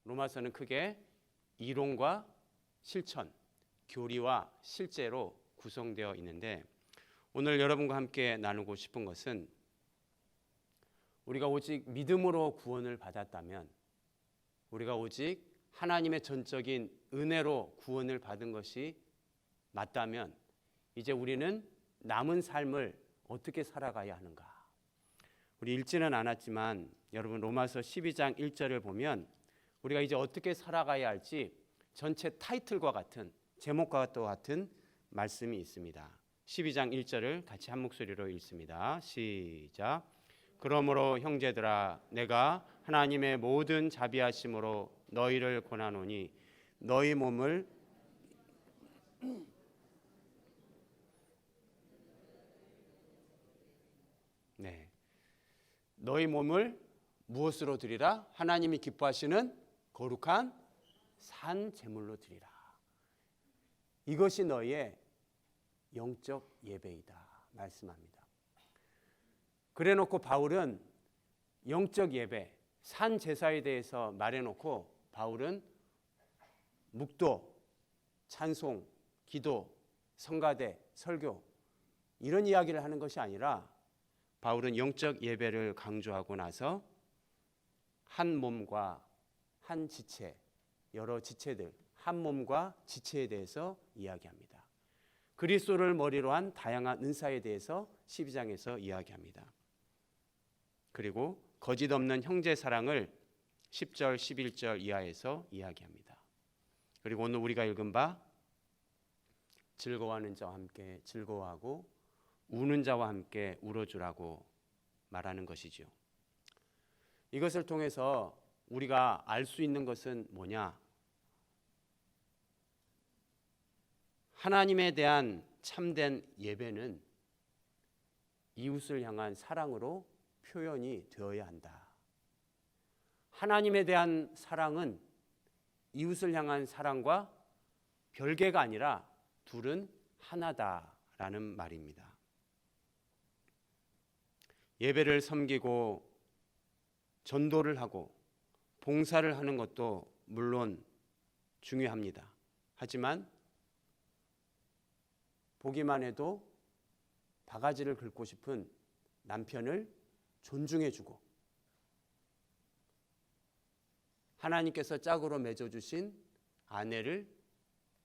로마서는 크게 이론과 실천, 교리와 실제로 구성되어 있는데 오늘 여러분과 함께 나누고 싶은 것은 우리가 오직 믿음으로 구원을 받았다면, 우리가 오직 하나님의 전적인 은혜로 구원을 받은 것이 맞다면 이제 우리는 남은 삶을 어떻게 살아가야 하는가? 우리 읽지는 않았지만 여러분 로마서 12장 1절을 보면 우리가 이제 어떻게 살아가야 할지 전체 타이틀과 같은, 제목과 같은 말씀이 있습니다. 12장 1절을 같이 한 목소리로 읽습니다. 시작. 그러므로 형제들아 내가 하나님의 모든 자비하심으로 너희를 권하노니 너희 몸을 너희 몸을 무엇으로 드리라? 하나님이 기뻐하시는 거룩한 산 제물로 드리라. 이것이 너희의 영적 예배이다 말씀합니다. 그래놓고 바울은 영적 예배, 산 제사에 대해서 말해놓고 바울은 묵도, 찬송, 기도, 성가대, 설교 이런 이야기를 하는 것이 아니라 바울은 영적 예배를 강조하고 나서 한 몸과 한 지체, 여러 지체들, 한 몸과 지체에 대해서 이야기합니다. 그리스도를 머리로 한 다양한 은사에 대해서 12장에서 이야기합니다. 그리고 거짓 없는 형제 사랑을 10절, 11절 이하에서 이야기합니다. 그리고 오늘 우리가 읽은 바 즐거워하는 자와 함께 즐거워하고 우는 자와 함께 울어주라고 말하는 것이지요. 이것을 통해서 우리가 알 수 있는 것은 뭐냐? 하나님에 대한 참된 예배는 이웃을 향한 사랑으로 표현이 되어야 한다. 하나님에 대한 사랑은 이웃을 향한 사랑과 별개가 아니라 둘은 하나다라는 말입니다. 예배를 섬기고 전도를 하고 봉사를 하는 것도 물론 중요합니다. 하지만 보기만 해도 바가지를 긁고 싶은 남편을 존중해주고 하나님께서 짝으로 맺어주신 아내를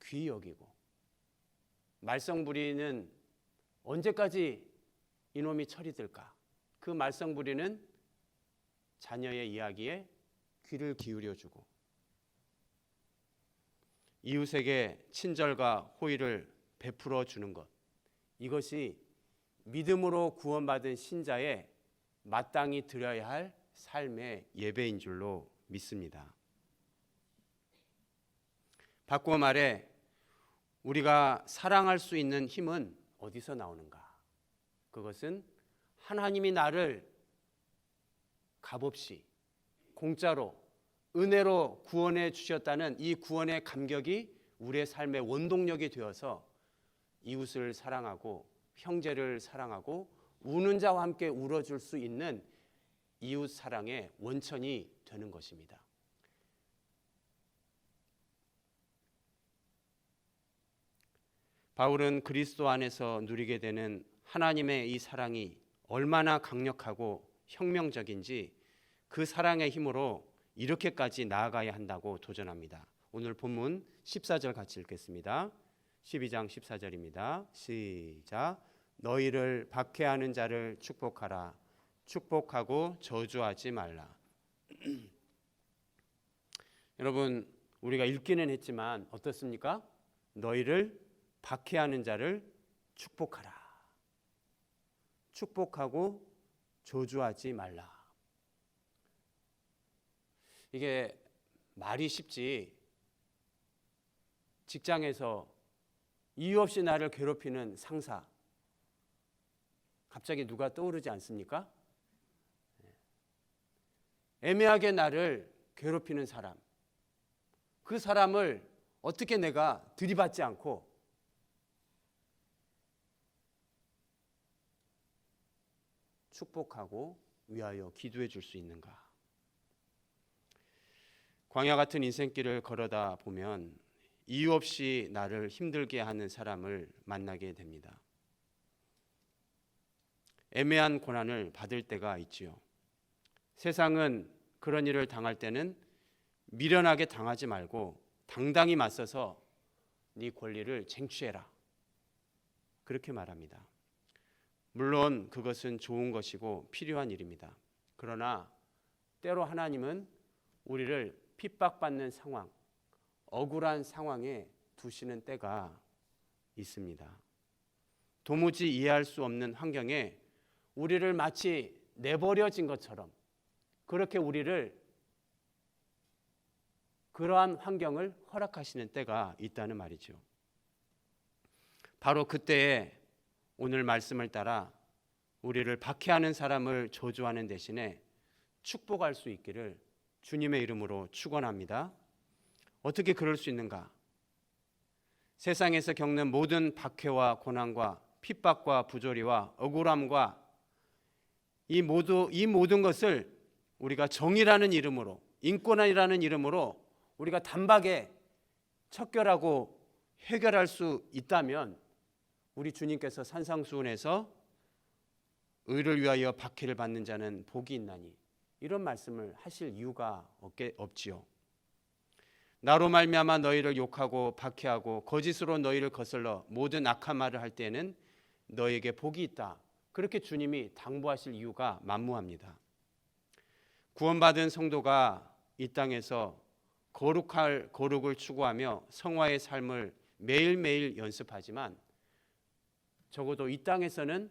귀히 여기고 말썽부리는 언제까지 이놈이 처리될까? 그 말썽부리는 자녀의 이야기에 귀를 기울여주고 이웃에게 친절과 호의를 베풀어 주는 것, 이것이 믿음으로 구원받은 신자의 마땅히 드려야 할 삶의 예배인 줄로 믿습니다. 바꾸어 말해 우리가 사랑할 수 있는 힘은 어디서 나오는가? 그것은 하나님이 나를 값없이 공짜로 은혜로 구원해 주셨다는 이 구원의 감격이 우리의 삶의 원동력이 되어서 이웃을 사랑하고 형제를 사랑하고 우는 자와 함께 울어줄 수 있는 이웃 사랑의 원천이 되는 것입니다. 바울은 그리스도 안에서 누리게 되는 하나님의 이 사랑이 얼마나 강력하고 혁명적인지 그 사랑의 힘으로 이렇게까지 나아가야 한다고 도전합니다. 오늘 본문 14절 같이 읽겠습니다. 12장 14절입니다. 시작. 너희를 박해하는 자를 축복하라. 축복하고 저주하지 말라. 여러분, 우리가 읽기는 했지만 어떻습니까? 너희를 박해하는 자를 축복하라. 축복하고 저주하지 말라. 이게 말이 쉽지, 직장에서 이유 없이 나를 괴롭히는 상사, 갑자기 누가 떠오르지 않습니까? 애매하게 나를 괴롭히는 사람, 그 사람을 어떻게 내가 들이받지 않고 축복하고 위하여 기도해 줄 수 있는가? 광야 같은 인생길을 걸어다 보면 이유 없이 나를 힘들게 하는 사람을 만나게 됩니다. 애매한 고난을 받을 때가 있지요. 세상은 그런 일을 당할 때는 미련하게 당하지 말고 당당히 맞서서 네 권리를 쟁취해라, 그렇게 말합니다. 물론 그것은 좋은 것이고 필요한 일입니다. 그러나 때로 하나님은 우리를 핍박받는 상황, 억울한 상황에 두시는 때가 있습니다. 도무지 이해할 수 없는 환경에 우리를 마치 내버려진 것처럼 그렇게 우리를 그러한 환경을 허락하시는 때가 있다는 말이죠. 바로 그때에 오늘 말씀을 따라 우리를 박해하는 사람을 저주하는 대신에 축복할 수 있기를 주님의 이름으로 축원합니다. 어떻게 그럴 수 있는가? 세상에서 겪는 모든 박해와 고난과 핍박과 부조리와 억울함과 이 모든 것을 우리가 정의라는 이름으로, 인권이라는 이름으로 우리가 단박에 척결하고 해결할 수 있다면 우리 주님께서 산상수훈에서 의를 위하여 박해를 받는 자는 복이 있나니 이런 말씀을 하실 이유가 없지요. 나로 말미암아 너희를 욕하고 박해하고 거짓으로 너희를 거슬러 모든 악한 말을 할 때에는 너희에게 복이 있다, 그렇게 주님이 당부하실 이유가 만무합니다. 구원받은 성도가 이 땅에서 거룩을 추구하며 성화의 삶을 매일매일 연습하지만 적어도 이 땅에서는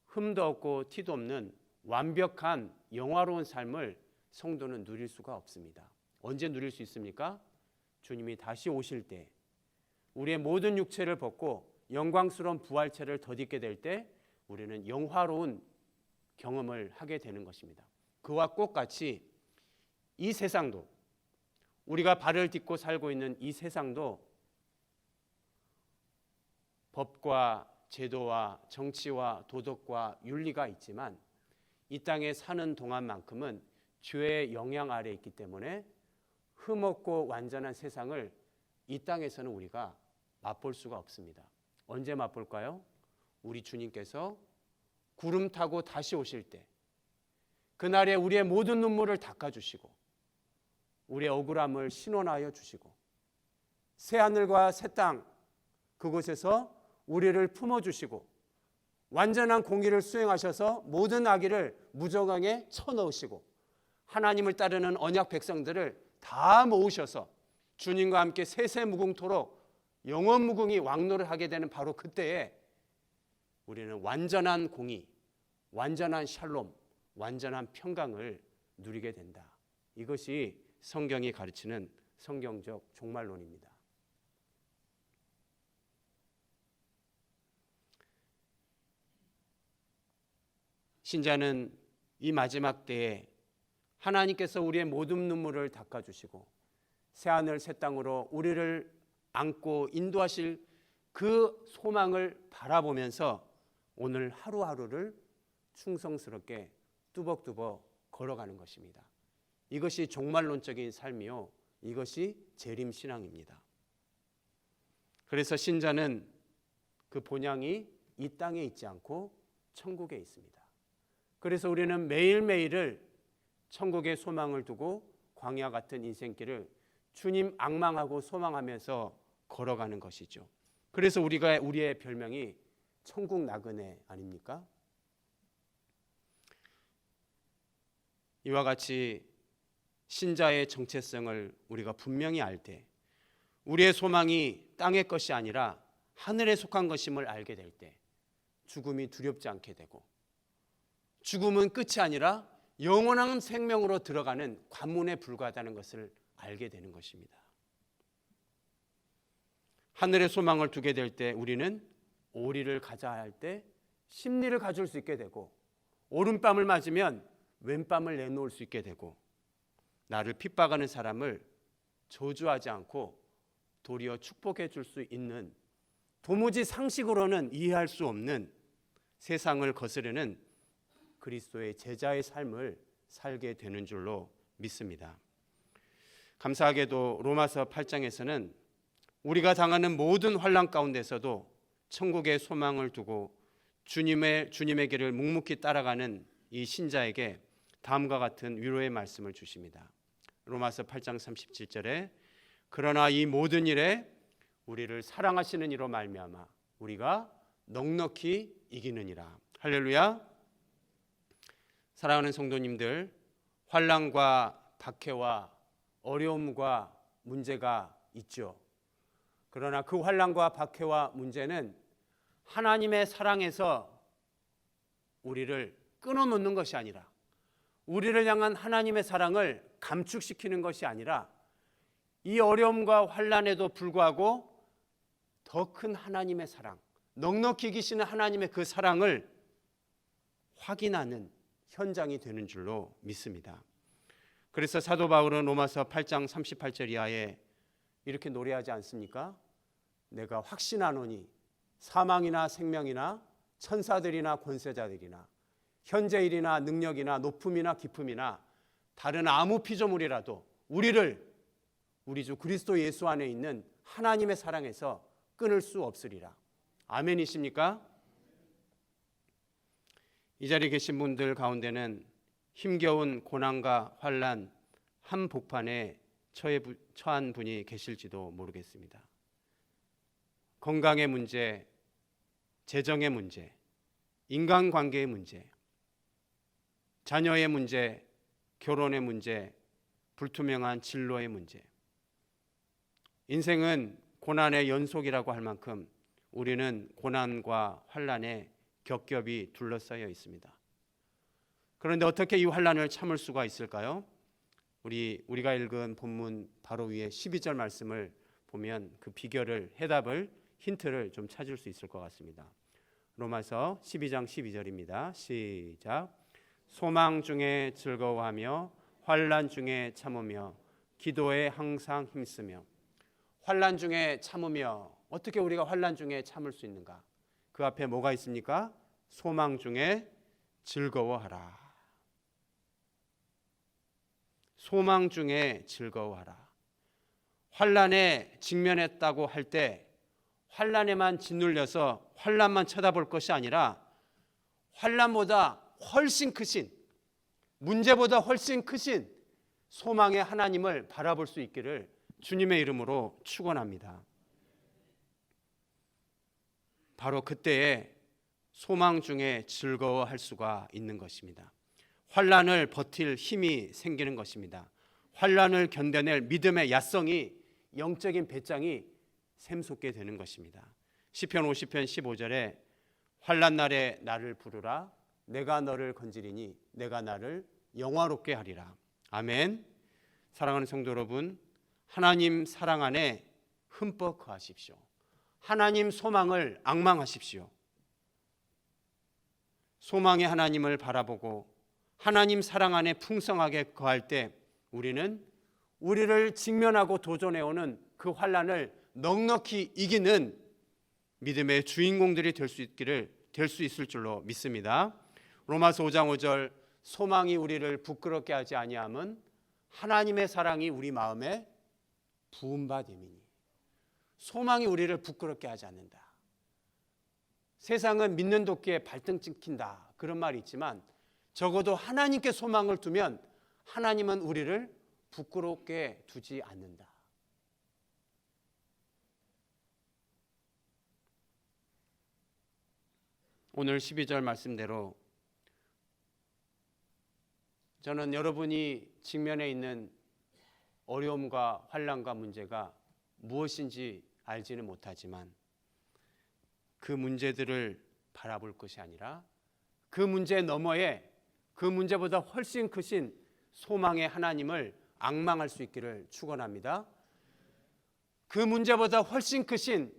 흠도 없고 티도 없는 완벽한 영화로운 삶을 성도는 누릴 수가 없습니다. 언제 누릴 수 있습니까? 주님이 다시 오실 때, 우리의 모든 육체를 벗고 영광스러운 부활체를 덧입게 될 때 우리는 영화로운 경험을 하게 되는 것입니다. 그와 똑같이 이 세상도, 우리가 발을 딛고 살고 있는 이 세상도 법과 제도와 정치와 도덕과 윤리가 있지만 이 땅에 사는 동안만큼은 죄의 영향 아래에 있기 때문에 흠없고 완전한 세상을 이 땅에서는 우리가 맛볼 수가 없습니다. 언제 맛볼까요? 우리 주님께서 구름 타고 다시 오실 때, 그날에 우리의 모든 눈물을 닦아주시고 우리의 억울함을 신원하여 주시고 새하늘과 새 땅 그곳에서 우리를 품어주시고 완전한 공의를 수행하셔서 모든 악의를 무저강에 쳐넣으시고 하나님을 따르는 언약 백성들을 다 모으셔서 주님과 함께 세세무궁토록 영원무궁히 왕노를 하게 되는 바로 그때에 우리는 완전한 공의, 완전한 샬롬, 완전한 평강을 누리게 된다. 이것이 성경이 가르치는 성경적 종말론입니다. 신자는 이 마지막 때에 하나님께서 우리의 모든 눈물을 닦아주시고 새하늘 새 땅으로 우리를 안고 인도하실 그 소망을 바라보면서 오늘 하루하루를 충성스럽게 뚜벅뚜벅 걸어가는 것입니다. 이것이 종말론적인 삶이요, 이것이 재림신앙입니다. 그래서 신자는 그 본향이 이 땅에 있지 않고 천국에 있습니다. 그래서 우리는 매일매일을 천국의 소망을 두고 광야 같은 인생길을 주님 앙망하고 소망하면서 걸어가는 것이죠. 그래서 우리의 별명이 천국 나그네 아닙니까? 이와 같이 신자의 정체성을 우리가 분명히 알 때, 우리의 소망이 땅의 것이 아니라 하늘에 속한 것임을 알게 될 때 죽음이 두렵지 않게 되고, 죽음은 끝이 아니라 영원한 생명으로 들어가는 관문에 불과하다는 것을 알게 되는 것입니다. 하늘의 소망을 두게 될 때 우리는 오리를 가자 할 때 심리를 가질 수 있게 되고, 오른밤을 맞으면 왼밤을 내놓을 수 있게 되고, 나를 핍박하는 사람을 저주하지 않고 도리어 축복해 줄 수 있는, 도무지 상식으로는 이해할 수 없는 세상을 거스르는 그리스도의 제자의 삶을 살게 되는 줄로 믿습니다. 감사하게도 로마서 8장에서는 우리가 당하는 모든 환난 가운데서도 천국의 소망을 두고 주님의 길을 묵묵히 따라가는 이 신자에게 다음과 같은 위로의 말씀을 주십니다. 로마서 8장 37절에 그러나 이 모든 일에 우리를 사랑하시는 이로 말미암아 우리가 넉넉히 이기느니라. 할렐루야. 사랑하는 성도님들, 환난과 박해와 어려움과 문제가 있죠. 그러나 그 환난과 박해와 문제는 하나님의 사랑에서 우리를 끊어놓는 것이 아니라, 우리를 향한 하나님의 사랑을 감축시키는 것이 아니라, 이 어려움과 환난에도 불구하고 더 큰 하나님의 사랑, 넉넉히 이기시는 하나님의 그 사랑을 확인하는 현장이 되는 줄로 믿습니다. 그래서 사도 바울은 로마서 8장 38절 이하에 이렇게 노래하지 않습니까? 내가 확신하노니 사망이나 생명이나 천사들이나 권세자들이나 현재일이나 능력이나 높음이나 깊음이나 다른 아무 피조물이라도 우리를 우리 주 그리스도 예수 안에 있는 하나님의 사랑에서 끊을 수 없으리라. 아멘이십니까? 이 자리에 계신 분들 가운데는 힘겨운 고난과 환난 한복판에 처한 분이 계실지도 모르겠습니다. 건강의 문제, 재정의 문제, 인간관계의 문제, 자녀의 문제, 결혼의 문제, 불투명한 진로의 문제. 인생은 고난의 연속이라고 할 만큼 우리는 고난과 환난에 겹겹이 둘러싸여 있습니다. 그런데 어떻게 이 환난을 참을 수가 있을까요? 우리가 읽은 본문 바로 위에 12절 말씀을 보면 그 비결을, 해답을, 힌트를 좀 찾을 수 있을 것 같습니다. 로마서 12장 12절입니다. 시작. 소망 중에 즐거워하며 환난 중에 참으며 기도에 항상 힘쓰며. 환난 중에 참으며, 어떻게 우리가 환난 중에 참을 수 있는가? 그 앞에 뭐가 있습니까? 소망 중에 즐거워하라. 소망 중에 즐거워하라. 환난에 직면했다고 할 때 환난에만 짓눌려서 환난만 쳐다볼 것이 아니라 환난보다 훨씬 크신, 문제보다 훨씬 크신 소망의 하나님을 바라볼 수 있기를 주님의 이름으로 축원합니다. 바로 그때에 소망 중에 즐거워할 수가 있는 것입니다. 환난을 버틸 힘이 생기는 것입니다. 환난을 견뎌낼 믿음의 야성이, 영적인 배짱이 샘솟게 되는 것입니다. 시편 50편 15절에 환난 날에 나를 부르라 내가 너를 건지리니 내가 나를 영화롭게 하리라. 아멘. 사랑하는 성도 여러분, 하나님 사랑 안에 흠뻑 거하십시오. 하나님 소망을 앙망하십시오. 소망의 하나님을 바라보고 하나님 사랑 안에 풍성하게 거할 때 우리는 우리를 직면하고 도전해오는 그 환난을 넉넉히 이기는 믿음의 주인공들이 될 수 있을 줄로 믿습니다. 로마서 5장 5절 소망이 우리를 부끄럽게 하지 아니함은 하나님의 사랑이 우리 마음에 부은 바 됨이니. 소망이 우리를 부끄럽게 하지 않는다. 세상은 믿는 도끼에 발등 찍힌다 그런 말이 있지만 적어도 하나님께 소망을 두면 하나님은 우리를 부끄럽게 두지 않는다. 오늘 12절 말씀대로 저는 여러분이 직면해 있는 어려움과 환난과 문제가 무엇인지 알지는 못하지만 그 문제들을 바라볼 것이 아니라 그 문제 너머에 그 문제보다 훨씬 크신 소망의 하나님을 앙망할 수 있기를 축원합니다. 그 문제보다 훨씬 크신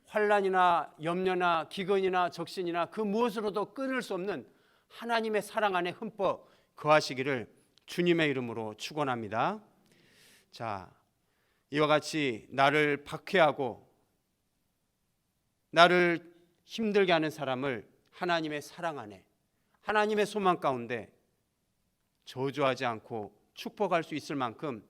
환난이나 염려나 기근이나 적신이나 그 무엇으로도 끊을 수 없는 하나님의 사랑 안에 흠뻑 거하시기를 주님의 이름으로 축원합니다. 자, 이와 같이 나를 박해하고 나를 힘들게 하는 사람을 하나님의 사랑 안에, 하나님의 소망 가운데 저주하지 않고 축복할 수 있을 만큼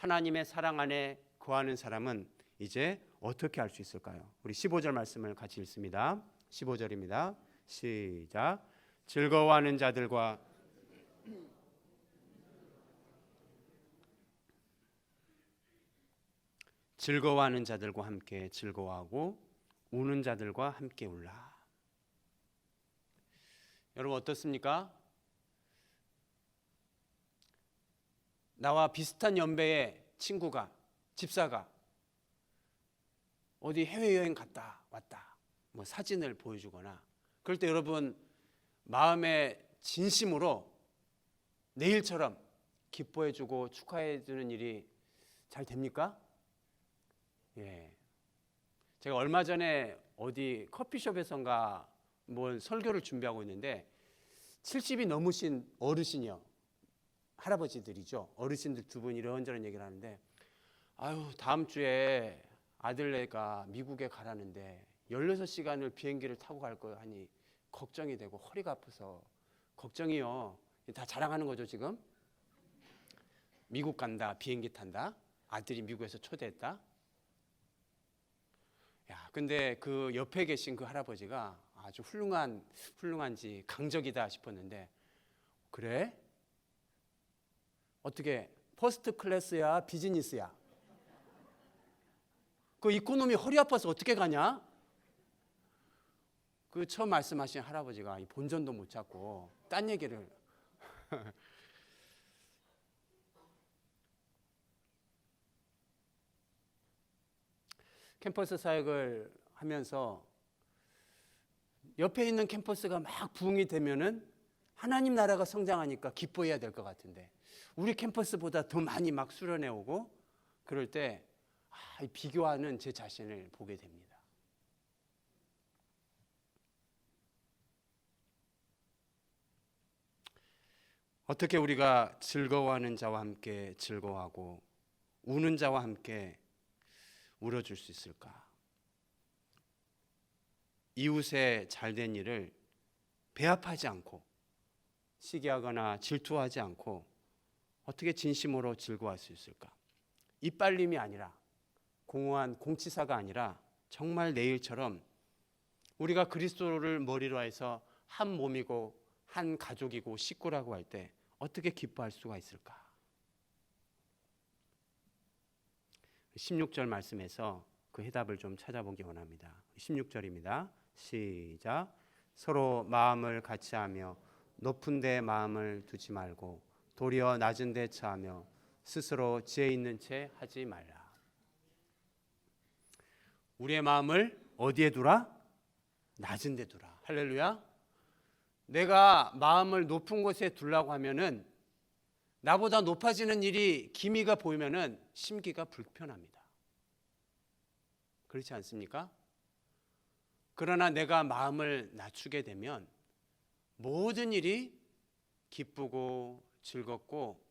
하나님의 사랑 안에 거하는 사람은 이제 어떻게 할 수 있을까요? 우리 15절 말씀을 같이 읽습니다. 15절입니다. 시작. 즐거워하는 자들과 함께 즐거워하고 우는 자들과 함께 울라. 여러분 어떻습니까? 나와 비슷한 연배의 친구가, 집사가 어디 해외여행 갔다 왔다, 뭐 사진을 보여주거나 그럴 때 여러분 마음에 진심으로 내일처럼 기뻐해주고 축하해주는 일이 잘 됩니까? 예. 제가 얼마 전에 어디 커피숍에선가 뭐 설교를 준비하고 있는데 70이 넘으신 어르신이요, 할아버지들이죠. 어르신들 두 분 이런저런 얘기를 하는데, 아유 다음 주에 아들네가 미국에 가라는데 16시간을 비행기를 타고 갈 거 하니 걱정이 되고 허리가 아파서 걱정이요. 다 자랑하는 거죠 지금. 미국 간다, 비행기 탄다, 아들이 미국에서 초대했다. 야, 근데 그 옆에 계신 그 할아버지가 아주 훌륭한지 강적이다 싶었는데, 그래? 어떻게 퍼스트 클래스야, 비즈니스야? 그 이코노미 허리 아파서 어떻게 가냐? 그 처음 말씀하신 할아버지가 본전도 못 찾고 딴 얘기를 캠퍼스 사역을 하면서 옆에 있는 캠퍼스가 막 부흥이 되면은 하나님 나라가 성장하니까 기뻐해야 될 것 같은데 우리 캠퍼스보다 더 많이 막 수련해 오고 그럴 때 비교하는 제 자신을 보게 됩니다. 어떻게 우리가 즐거워하는 자와 함께 즐거워하고 우는 자와 함께 울어줄 수 있을까? 이웃의 잘된 일을 배합하지 않고 시기하거나 질투하지 않고 어떻게 진심으로 즐거워할 수 있을까? 이빨림이 아니라 공허한 공치사가 아니라 정말 내일처럼 우리가 그리스도를 머리로 해서 한 몸이고 한 가족이고 식구라고 할 때 어떻게 기뻐할 수가 있을까? 16절 말씀에서 그 해답을 좀 찾아보기 원합니다. 16절입니다. 시작. 서로 마음을 같이하며 높은 데 마음을 두지 말고 도리어 낮은 데 처하며 스스로 지혜 있는 채 하지 말라. 우리의 마음을 어디에 두라? 낮은 데 두라. 할렐루야. 내가 마음을 높은 곳에 두려고 하면은 나보다 높아지는 일이 기미가 보이면은 심기가 불편합니다. 그렇지 않습니까? 그러나 내가 마음을 낮추게 되면 모든 일이 기쁘고 즐겁고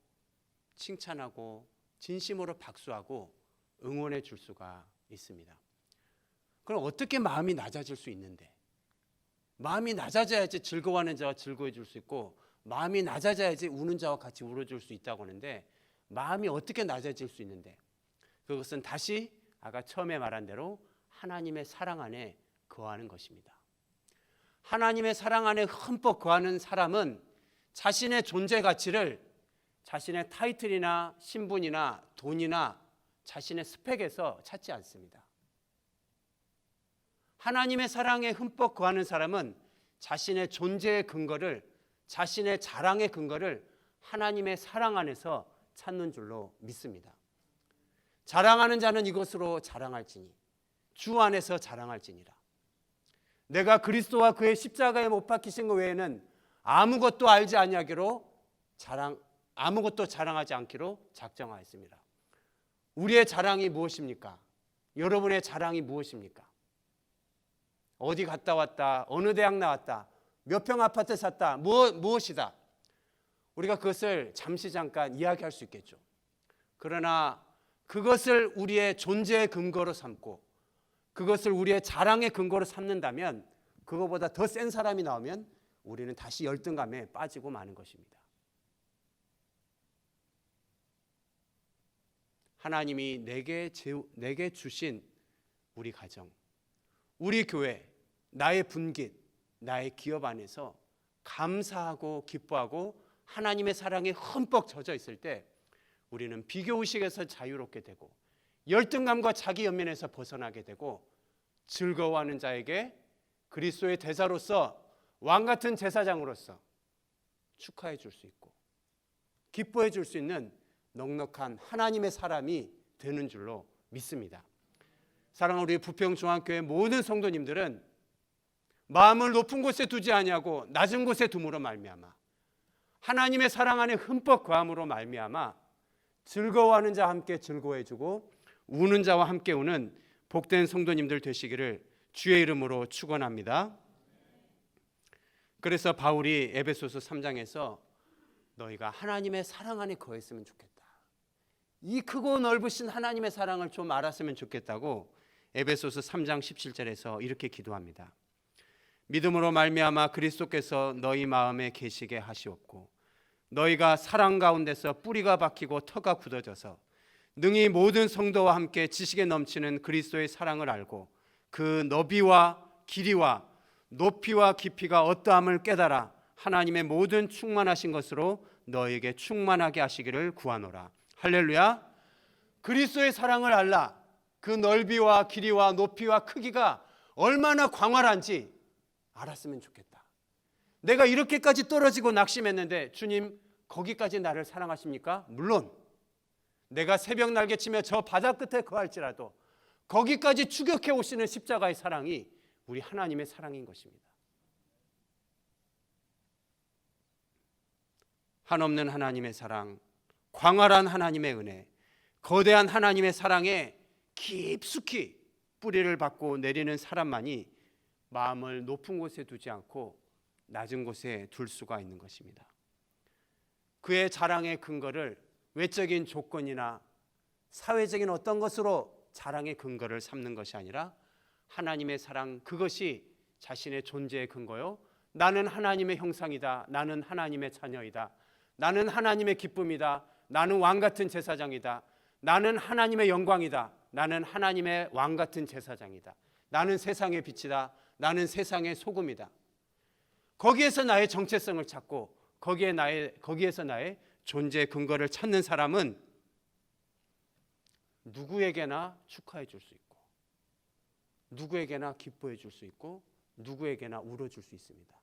칭찬하고 진심으로 박수하고 응원해 줄 수가 있습니다. 그럼 어떻게 마음이 낮아질 수 있는데? 마음이 낮아져야지 즐거워하는 자와 즐거워해 줄 수 있고 마음이 낮아져야지 우는 자와 같이 울어줄 수 있다고 하는데 마음이 어떻게 낮아질 수 있는데? 그것은 다시 아까 처음에 말한 대로 하나님의 사랑 안에 거하는 것입니다. 하나님의 사랑 안에 흠뻑 거하는 사람은 자신의 존재 가치를 자신의 타이틀이나 신분이나 돈이나 자신의 스펙에서 찾지 않습니다. 하나님의 사랑에 흠뻑 거하는 사람은 자신의 존재의 근거를, 자신의 자랑의 근거를 하나님의 사랑 안에서 찾는 줄로 믿습니다. 자랑하는 자는 이것으로 자랑할지니 주 안에서 자랑할지니라. 내가 그리스도와 그의 십자가에 못 박히신 것 외에는 아무것도 알지 아니하기로 아무것도 자랑하지 않기로 작정하였습니다. 우리의 자랑이 무엇입니까? 여러분의 자랑이 무엇입니까? 어디 갔다 왔다, 어느 대학 나왔다, 몇 평 아파트 샀다, 무엇이다. 우리가 그것을 잠깐 이야기할 수 있겠죠. 그러나 그것을 우리의 존재의 근거로 삼고 그것을 우리의 자랑의 근거로 삼는다면 그거보다 더 센 사람이 나오면 우리는 다시 열등감에 빠지고 마는 것입니다. 하나님이 내게 주신 우리 가정, 우리 교회, 나의 분깃, 나의 기업 안에서 감사하고 기뻐하고 하나님의 사랑에 흠뻑 젖어 있을 때 우리는 비교의식에서 자유롭게 되고 열등감과 자기 연민에서 벗어나게 되고 즐거워하는 자에게 그리스도의 대사로서 왕같은 제사장으로서 축하해 줄 수 있고 기뻐해 줄 수 있는 넉넉한 하나님의 사람이 되는 줄로 믿습니다. 사랑하는 우리 부평중앙교회 모든 성도님들은 마음을 높은 곳에 두지 아니하고 낮은 곳에 둠으로 말미암아 하나님의 사랑 안에 흠뻑 거함으로 말미암아 즐거워하는 자와 함께 즐거워해주고 우는 자와 함께 우는 복된 성도님들 되시기를 주의 이름으로 축원합니다. 그래서 바울이 에베소서 3장에서 너희가 하나님의 사랑 안에 거했으면 좋겠다, 이 크고 넓으신 하나님의 사랑을 좀 알았으면 좋겠다고 에베소서 3장 17절에서 이렇게 기도합니다. 믿음으로 말미암아 그리스도께서 너희 마음에 계시게 하시옵고 너희가 사랑 가운데서 뿌리가 박히고 터가 굳어져서 능히 모든 성도와 함께 지식에 넘치는 그리스도의 사랑을 알고 그 너비와 길이와 높이와 깊이가 어떠함을 깨달아 하나님의 모든 충만하신 것으로 너에게 충만하게 하시기를 구하노라. 할렐루야. 그리스도의 사랑을 알라. 그 넓이와 길이와 높이와 크기가 얼마나 광활한지 알았으면 좋겠다. 내가 이렇게까지 떨어지고 낙심했는데 주님 거기까지 나를 사랑하십니까? 물론 내가 새벽 날개치며 저 바다 끝에 거할지라도 거기까지 추격해 오시는 십자가의 사랑이 우리 하나님의 사랑인 것입니다. 한없는 하나님의 사랑, 광활한 하나님의 은혜, 거대한 하나님의 사랑에 깊숙이 뿌리를 받고 내리는 사람만이 마음을 높은 곳에 두지 않고 낮은 곳에 둘 수가 있는 것입니다. 그의 자랑의 근거를 외적인 조건이나 사회적인 어떤 것으로 자랑의 근거를 삼는 것이 아니라 하나님의 사랑, 그것이 자신의 존재의 근거요, 나는 하나님의 형상이다, 나는 하나님의 자녀이다, 나는 하나님의 기쁨이다, 나는 왕같은 제사장이다, 나는 하나님의 영광이다, 나는 하나님의 왕같은 제사장이다, 나는 세상의 빛이다, 나는 세상의 소금이다. 거기에서 나의 정체성을 찾고 거기에서 나의 존재의 근거를 찾는 사람은 누구에게나 축하해 줄 수 있고 누구에게나 기뻐해 줄 수 있고 누구에게나 울어줄 수 있습니다.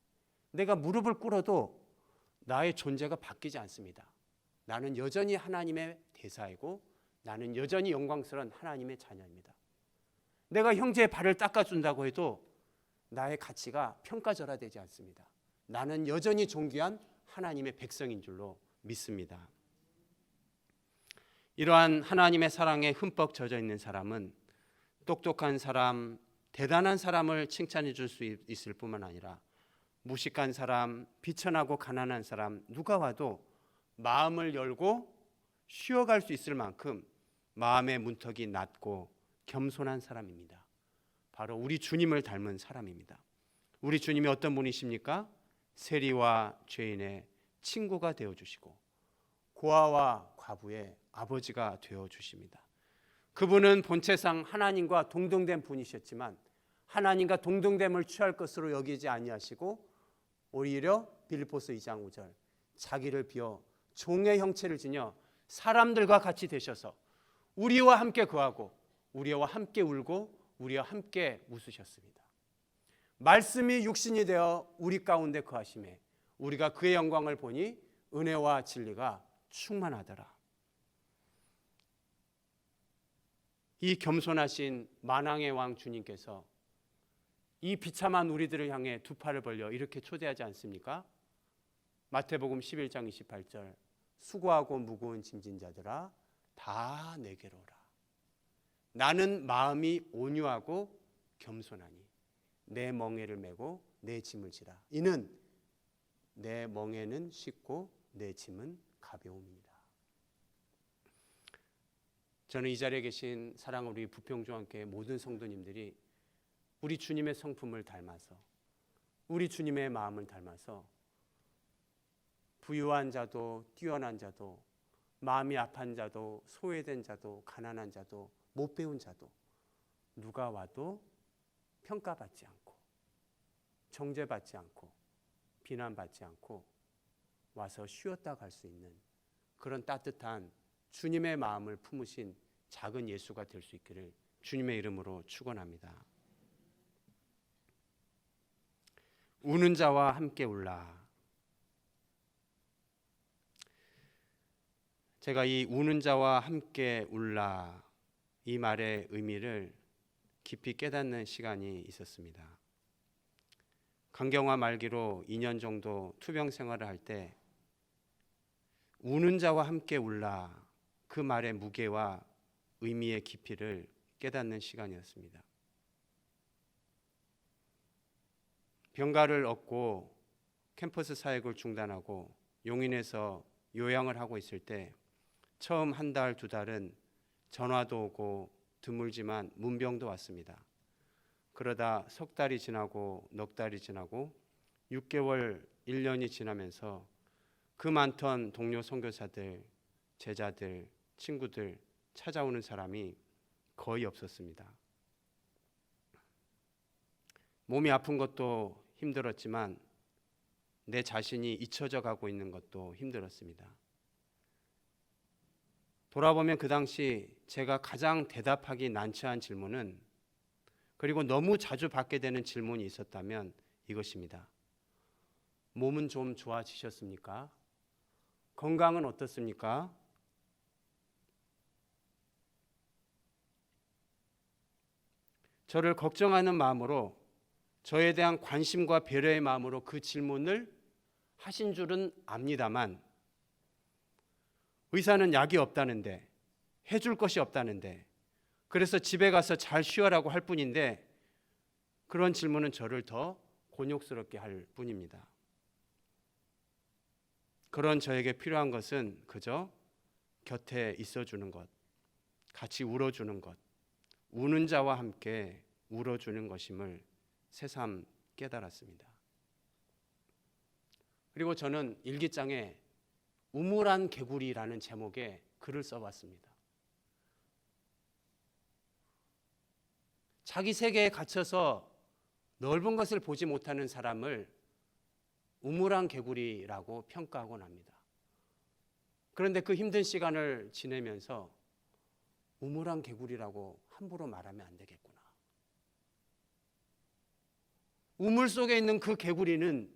내가 무릎을 꿇어도 나의 존재가 바뀌지 않습니다. 나는 여전히 하나님의 대사이고 나는 여전히 영광스러운 하나님의 자녀입니다. 내가 형제의 발을 닦아준다고 해도 나의 가치가 평가절하되지 않습니다. 나는 여전히 존귀한 하나님의 백성인 줄로 믿습니다. 이러한 하나님의 사랑에 흠뻑 젖어 있는 사람은 똑똑한 사람, 대단한 사람을 칭찬해 줄 수 있을 뿐만 아니라 무식한 사람, 비천하고 가난한 사람, 누가 와도 마음을 열고 쉬어갈 수 있을 만큼 마음의 문턱이 낮고 겸손한 사람입니다. 바로 우리 주님을 닮은 사람입니다. 우리 주님이 어떤 분이십니까? 세리와 죄인의 친구가 되어주시고 고아와 과부의 아버지가 되어주십니다. 그분은 본체상 하나님과 동등된 분이셨지만 하나님과 동등됨을 취할 것으로 여기지 아니하시고 오히려 빌립보서 2장 5절 자기를 비워 종의 형체를 지녀 사람들과 같이 되셔서 우리와 함께 거하고 우리와 함께 울고 우리와 함께 웃으셨습니다. 말씀이 육신이 되어 우리 가운데 거하심에 우리가 그의 영광을 보니 은혜와 진리가 충만하더라. 이 겸손하신 만왕의 왕 주님께서 이 비참한 우리들을 향해 두 팔을 벌려 이렇게 초대하지 않습니까? 마태복음 11장 28절 수고하고 무거운 짐진 자들아 다 내게로 오라. 나는 마음이 온유하고 겸손하니 내 멍에를 메고 내 짐을 지라. 이는 내 멍에는 쉽고 내 짐은 가벼움이니라. 저는 이 자리에 계신 사랑하는 우리 부평중앙교회 모든 성도님들이 우리 주님의 성품을 닮아서 우리 주님의 마음을 닮아서 부유한 자도 뛰어난 자도 마음이 아픈 자도, 소외된 자도, 가난한 자도, 못 배운 자도 누가 와도 평가받지 않고 정죄받지 않고 비난받지 않고 와서 쉬었다 갈 수 있는 그런 따뜻한 주님의 마음을 품으신 작은 예수가 될 수 있기를 주님의 이름으로 축원합니다. 우는 자와 함께 울라. 제가 이 우는 자와 함께 울라 이 말의 의미를 깊이 깨닫는 시간이 있었습니다. 강경화 말기로 2년 정도 투병 생활을 할 때 우는 자와 함께 울라 그 말의 무게와 의미의 깊이를 깨닫는 시간이었습니다. 병가를 얻고 캠퍼스 사역을 중단하고 용인에서 요양을 하고 있을 때 처음 한 달, 두 달은 전화도 오고 드물지만 문병도 왔습니다. 그러다 석 달이 지나고 넉 달이 지나고 6개월, 1년이 지나면서 그 많던 동료 선교사들, 제자들, 친구들 찾아오는 사람이 거의 없었습니다. 몸이 아픈 것도 힘들었지만 내 자신이 잊혀져 가고 있는 것도 힘들었습니다. 돌아보면 그 당시 제가 가장 대답하기 난처한 질문은, 그리고 너무 자주 받게 되는 질문이 있었다면 이것입니다. 몸은 좀 좋아지셨습니까? 건강은 어떻습니까? 저를 걱정하는 마음으로, 저에 대한 관심과 배려의 마음으로 그 질문을 하신 줄은 압니다만, 의사는 약이 없다는데, 해줄 것이 없다는데, 그래서 집에 가서 잘 쉬어라고 할 뿐인데 그런 질문은 저를 더 곤욕스럽게 할 뿐입니다. 그런 저에게 필요한 것은 그저 곁에 있어주는 것, 같이 울어주는 것, 우는 자와 함께 울어주는 것임을 새삼 깨달았습니다. 그리고 저는 일기장에 우물한 개구리라는 제목의 글을 써봤습니다. 자기 세계에 갇혀서 넓은 것을 보지 못하는 사람을 우물한 개구리라고 평가하곤 합니다. 그런데 그 힘든 시간을 지내면서 우물한 개구리라고 함부로 말하면 안 되겠구나. 우물 속에 있는 그 개구리는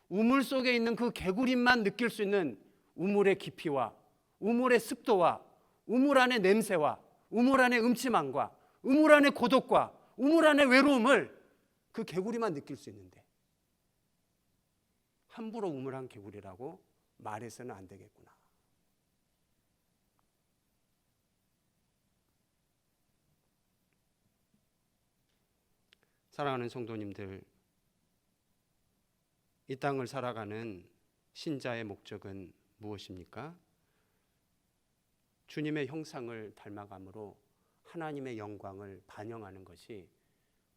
우물 속에 있는 그 개구리만 느낄 수 있는 우물의 깊이와 우물의 습도와 우물 안의 냄새와 우물 안의 음침함과 우물 안의 고독과 우물 안의 외로움을 그 개구리만 느낄 수 있는데 함부로 우물한 개구리라고 말해서는 안 되겠구나. 사랑하는 성도님들, 이 땅을 살아가는 신자의 목적은 무엇입니까? 주님의 형상을 닮아감으로 하나님의 영광을 반영하는 것이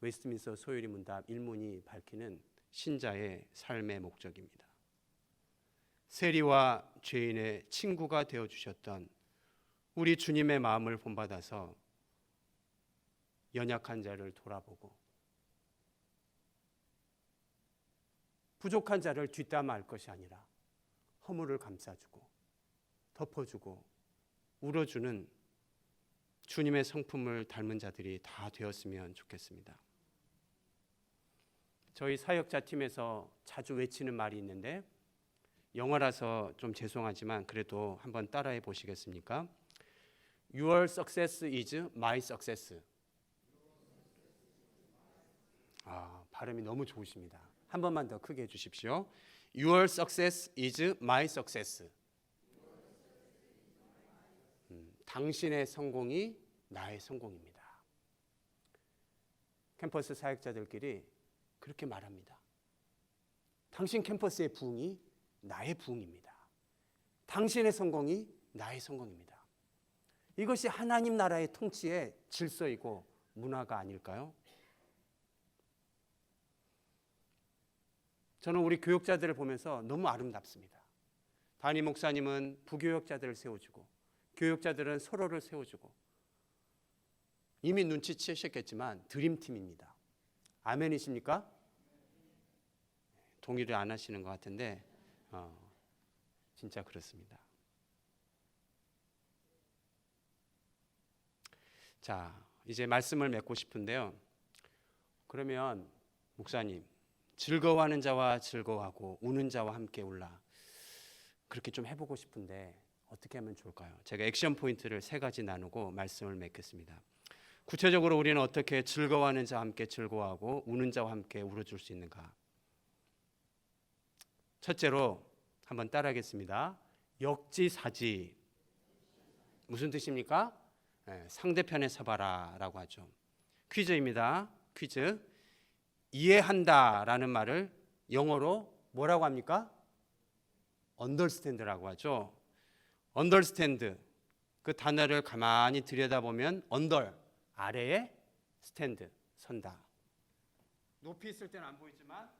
웨스트민스터 소요리 문답 1문이 밝히는 신자의 삶의 목적입니다. 세리와 죄인의 친구가 되어주셨던 우리 주님의 마음을 본받아서 연약한 자를 돌아보고 부족한 자를 뒷담화할 것이 아니라 허물을 감싸주고 덮어주고 울어주는 주님의 성품을 닮은 자들이 다 되었으면 좋겠습니다. 저희 사역자 팀에서 자주 외치는 말이 있는데 영어라서 좀 죄송하지만 그래도 한번 따라해 보시겠습니까? Your success is my success. 발음이 너무 좋으십니다. 한 번만 더 크게 해주십시오. Your success is my success. 당신의 성공이 나의 성공입니다. 캠퍼스 사역자들끼리 그렇게 말합니다. 당신 캠퍼스의 부흥이 나의 부흥입니다. 당신의 성공이 나의 성공입니다. 이것이 하나님 나라의 통치의 질서이고 문화가 아닐까요? 저는 우리 교육자들을 보면서 너무 아름답습니다. 담임 목사님은 부교역자들을 세워주고 교역자들은 서로를 세워주고 이미 눈치채셨겠지만 드림팀입니다. 아멘이십니까? 동의를 안 하시는 것 같은데 진짜 그렇습니다. 자, 이제 말씀을 맺고 싶은데요. 그러면 목사님, 즐거워하는 자와 즐거워하고 우는 자와 함께 울라. 그렇게 좀 해보고 싶은데 어떻게 하면 좋을까요? 제가 액션 포인트를 3가지 나누고 말씀을 맺겠습니다. 구체적으로 우리는 어떻게 즐거워하는 자와 함께 즐거워하고 우는 자와 함께 울어줄 수 있는가? 첫째로 한번 따라하겠습니다. 역지사지. 무슨 뜻입니까? 상대편에 서봐라 라고 하죠. 퀴즈입니다. 퀴즈. 이해한다라는 말을 영어로 뭐라고 합니까? understand라고 하죠. understand, 그 단어를 가만히 들여다보면 under, 아래에 stand, 선다. 높이 있을 때는 안 보이지만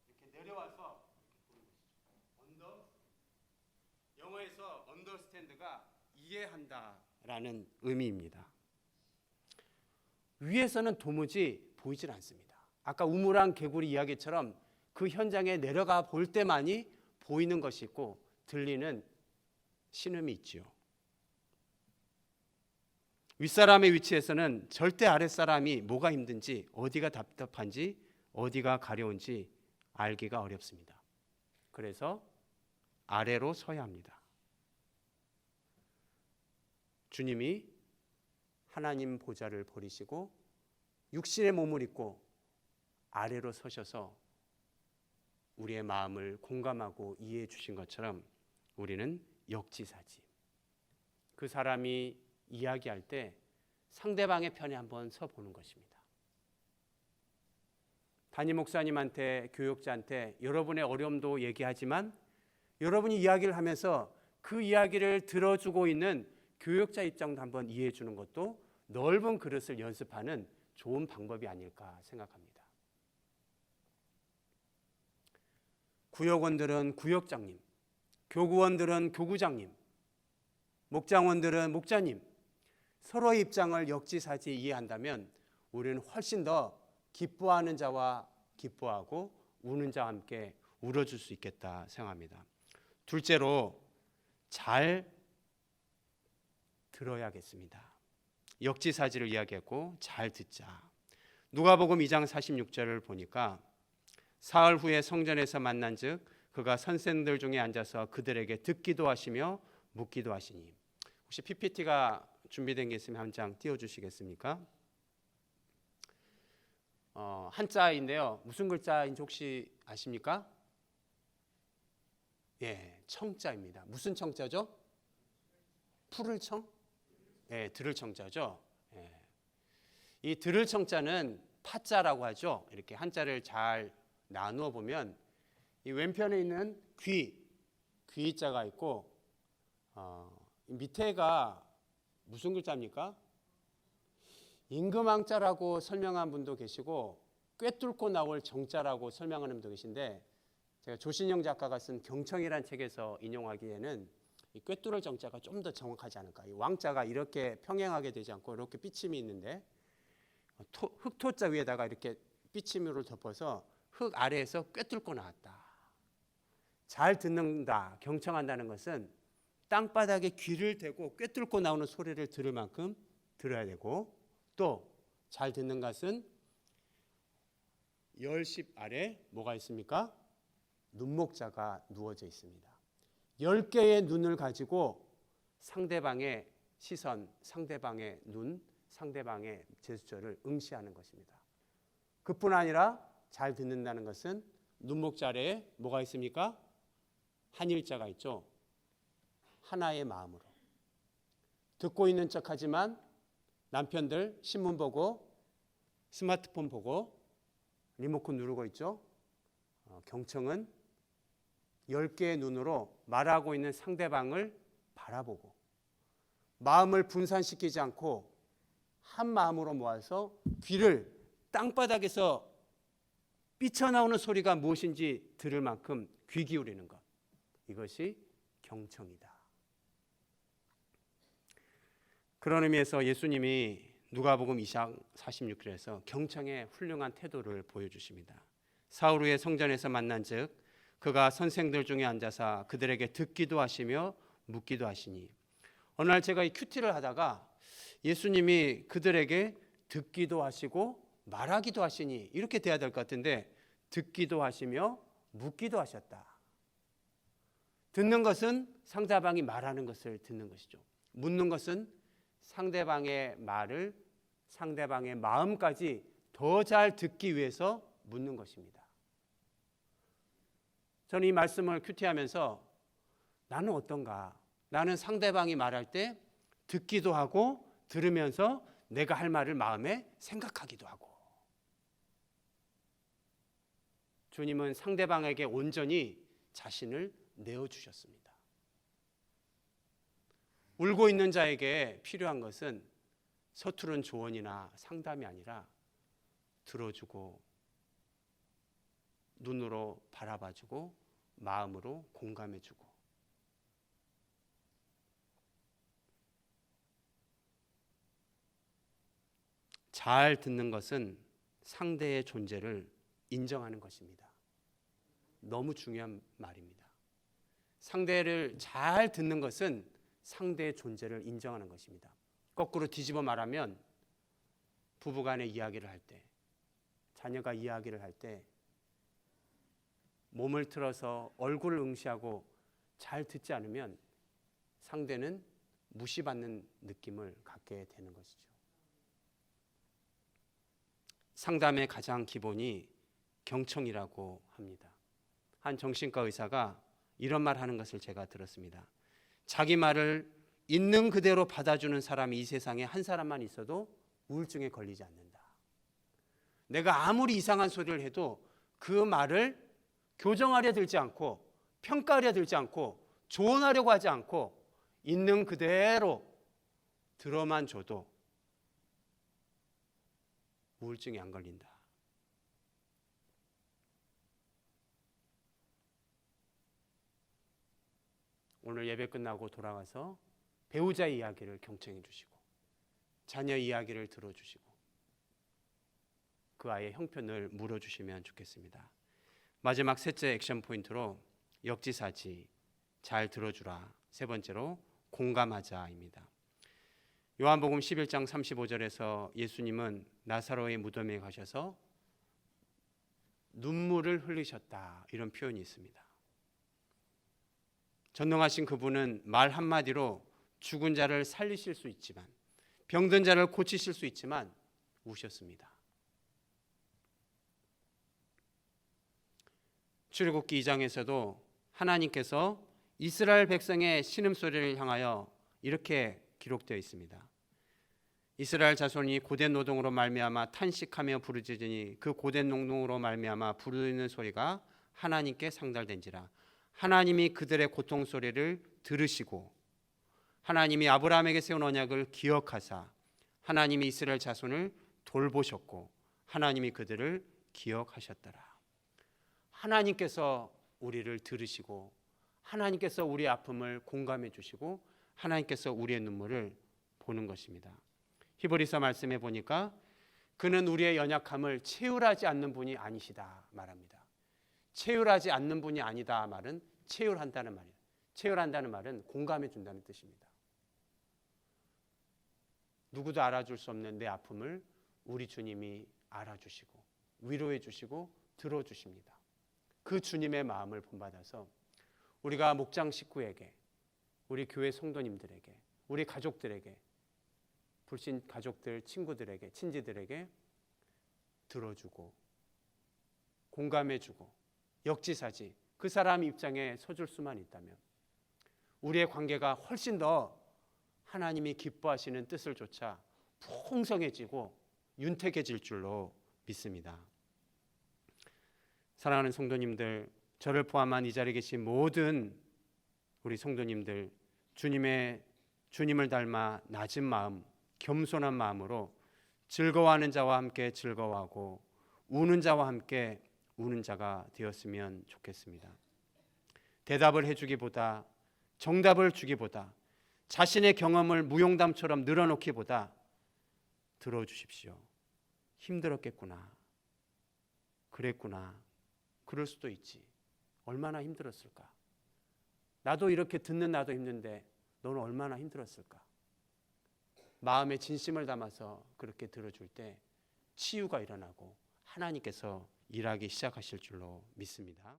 이렇게 내려와서 under, 영어에서 understand가 이해한다라는 의미입니다. 위에서는 도무지 보이질 않습니다. 아까 우물안 개구리 이야기처럼 그 현장에 내려가 볼 때만이 보이는 것이 있고 들리는 신음이 있지요. 윗사람의 위치에서는 절대 아랫사람이 뭐가 힘든지, 어디가 답답한지, 어디가 가려운지 알기가 어렵습니다. 그래서 아래로 서야 합니다. 주님이 하나님 보좌를 버리시고 육신의 몸을 입고 아래로 서셔서 우리의 마음을 공감하고 이해해 주신 것처럼 우리는 역지사지. 그 사람이 이야기할 때 상대방의 편에 한번 서보는 것입니다. 담임 목사님한테, 교육자한테 여러분의 어려움도 얘기하지만 여러분이 이야기를 하면서 그 이야기를 들어주고 있는 교육자 입장도 한번 이해해 주는 것도 넓은 그릇을 연습하는 좋은 방법이 아닐까 생각합니다. 구역원들은 구역장님, 교구원들은 교구장님, 목장원들은 목자님, 서로의 입장을 역지사지 이해한다면 우리는 훨씬 더 기뻐하는 자와 기뻐하고 우는 자와 함께 울어줄 수 있겠다 생각합니다. 둘째로 잘 들어야겠습니다. 역지사지를 이야기했고 잘 듣자. 누가복음 2장 46절을 보니까 사흘 후에 성전에서 만난즉 그가 선생들 중에 앉아서 그들에게 듣기도 하시며 묻기도 하시니. 혹시 PPT가 준비된 게 있으면 한 장 띄워주시겠습니까? 한자인데요. 무슨 글자인지 혹시 아십니까? 예, 청자입니다. 무슨 청자죠? 풀을 청? 예, 들을 청자죠. 예. 이 들을 청자는 파자라고 하죠. 이렇게 한자를 잘 나누어 보면 이 왼편에 있는 귀자가 있고 밑에가 무슨 글자입니까? 임금왕자라고 설명한 분도 계시고 꿰뚫고 나올 정자라고 설명하는 분도 계신데 제가 조신영 작가가 쓴 경청이라는 책에서 인용하기에는 이 꿰뚫을 정자가 좀 더 정확하지 않을까. 이 왕자가 이렇게 평행하게 되지 않고 이렇게 삐침이 있는데 흑토자 위에다가 이렇게 삐침으로 덮어서 흙 아래에서 꿰뚫고 나왔다. 잘 듣는다, 경청한다는 것은 땅바닥에 귀를 대고 꿰뚫고 나오는 소리를 들을 만큼 들어야 되고 또 잘 듣는 것은 열십 아래 뭐가 있습니까? 눈목자가 누워져 있습니다. 10개의 눈을 가지고 상대방의 시선, 상대방의 눈, 상대방의 제스처를 응시하는 것입니다. 그뿐 아니라 잘 듣는다는 것은 눈목자 아래에 뭐가 있습니까? 한일자가 있죠. 하나의 마음으로. 듣고 있는 척하지만 남편들 신문 보고 스마트폰 보고 리모컨 누르고 있죠. 경청은 10개의 눈으로 말하고 있는 상대방을 바라보고 마음을 분산시키지 않고 한 마음으로 모아서 귀를 땅바닥에서 삐쳐나오는 소리가 무엇인지 들을 만큼 귀 기울이는 것. 이것이 경청이다. 그런 의미에서 예수님이 누가복음 2장 46절에서 경청의 훌륭한 태도를 보여주십니다. 사흘 후에 성전에서 만난즉 그가 선생들 중에 앉아서 그들에게 듣기도 하시며 묻기도 하시니. 어느 날 제가 이 큐티를 하다가 예수님이 그들에게 듣기도 하시고 말하기도 하시니 이렇게 돼야 될 것 같은데 듣기도 하시며 묻기도 하셨다. 듣는 것은 상대방이 말하는 것을 듣는 것이죠. 묻는 것은 상대방의 말을, 상대방의 마음까지 더 잘 듣기 위해서 묻는 것입니다. 저는 이 말씀을 큐티하면서 나는 어떤가? 나는 상대방이 말할 때 듣기도 하고 들으면서 내가 할 말을 마음에 생각하기도 하고. 주님은 상대방에게 온전히 자신을 내어주셨습니다. 울고 있는 자에게 필요한 것은 서투른 조언이나 상담이 아니라 들어주고 눈으로 바라봐주고 마음으로 공감해주고. 잘 듣는 것은 상대의 존재를 인정하는 것입니다. 너무 중요한 말입니다. 상대를 잘 듣는 것은 상대의 존재를 인정하는 것입니다. 거꾸로 뒤집어 말하면 부부간의 이야기를 할 때, 자녀가 이야기를 할 때 몸을 틀어서 얼굴을 응시하고 잘 듣지 않으면 상대는 무시받는 느낌을 갖게 되는 것이죠. 상담의 가장 기본이 경청이라고 합니다. 한 정신과 의사가 이런 말 하는 것을 제가 들었습니다. 자기 말을 있는 그대로 받아주는 사람이 이 세상에 한 사람만 있어도 우울증에 걸리지 않는다. 내가 아무리 이상한 소리를 해도 그 말을 교정하려 들지 않고 평가하려 들지 않고 조언하려고 하지 않고 있는 그대로 들어만 줘도 우울증에 안 걸린다. 오늘 예배 끝나고 돌아가서 배우자 이야기를 경청해 주시고 자녀 이야기를 들어주시고 그 아이의 형편을 물어주시면 좋겠습니다. 마지막 셋째 액션 포인트로 역지사지, 잘 들어주라. 세 번째로 공감하자입니다. 요한복음 11장 35절에서 예수님은 나사로의 무덤에 가셔서 눈물을 흘리셨다, 이런 표현이 있습니다. 전능하신 그분은 말 한마디로 죽은 자를 살리실 수 있지만, 병든 자를 고치실 수 있지만 우셨습니다. 출애굽기 2장에서도 하나님께서 이스라엘 백성의 신음소리를 향하여 이렇게 기록되어 있습니다. 이스라엘 자손이 고된 노동으로 말미암아 탄식하며 부르짖으니 그 고된 노동으로 말미암아 부르짖는 소리가 하나님께 상달된지라. 하나님이 그들의 고통 소리를 들으시고 하나님이 아브라함에게 세운 언약을 기억하사 하나님이 이스라엘 자손을 돌보셨고 하나님이 그들을 기억하셨더라. 하나님께서 우리를 들으시고 하나님께서 우리의 아픔을 공감해 주시고 하나님께서 우리의 눈물을 보는 것입니다. 히브리서 말씀해 보니까 그는 우리의 연약함을 채울하지 않는 분이 아니시다 말합니다. 채울하지 않는 분이 아니다 말은 채울한다는 말이에요. 채울한다는 말은 공감해 준다는 뜻입니다. 누구도 알아줄 수 없는 내 아픔을 우리 주님이 알아주시고 위로해 주시고 들어주십니다. 그 주님의 마음을 본받아서 우리가 목장 식구에게, 우리 교회 성도님들에게, 우리 가족들에게, 불신 가족들, 친구들에게, 친지들에게 들어주고 공감해주고 역지사지, 그 사람 입장에 서줄 수만 있다면 우리의 관계가 훨씬 더 하나님이 기뻐하시는 뜻을 쫓아 풍성해지고 윤택해질 줄로 믿습니다. 사랑하는 성도님들, 저를 포함한 이 자리에 계신 모든 우리 성도님들, 주님을 닮아 낮은 마음, 겸손한 마음으로 즐거워하는 자와 함께 즐거워하고 우는 자와 함께 우는 자가 되었으면 좋겠습니다. 대답을 해주기보다 정답을 주기보다 자신의 경험을 무용담처럼 늘어놓기보다 들어주십시오. 힘들었겠구나. 그랬구나. 그럴 수도 있지. 얼마나 힘들었을까. 나도 이렇게 듣는 나도 힘든데 너는 얼마나 힘들었을까. 마음에 진심을 담아서 그렇게 들어줄 때 치유가 일어나고 하나님께서 일하기 시작하실 줄로 믿습니다.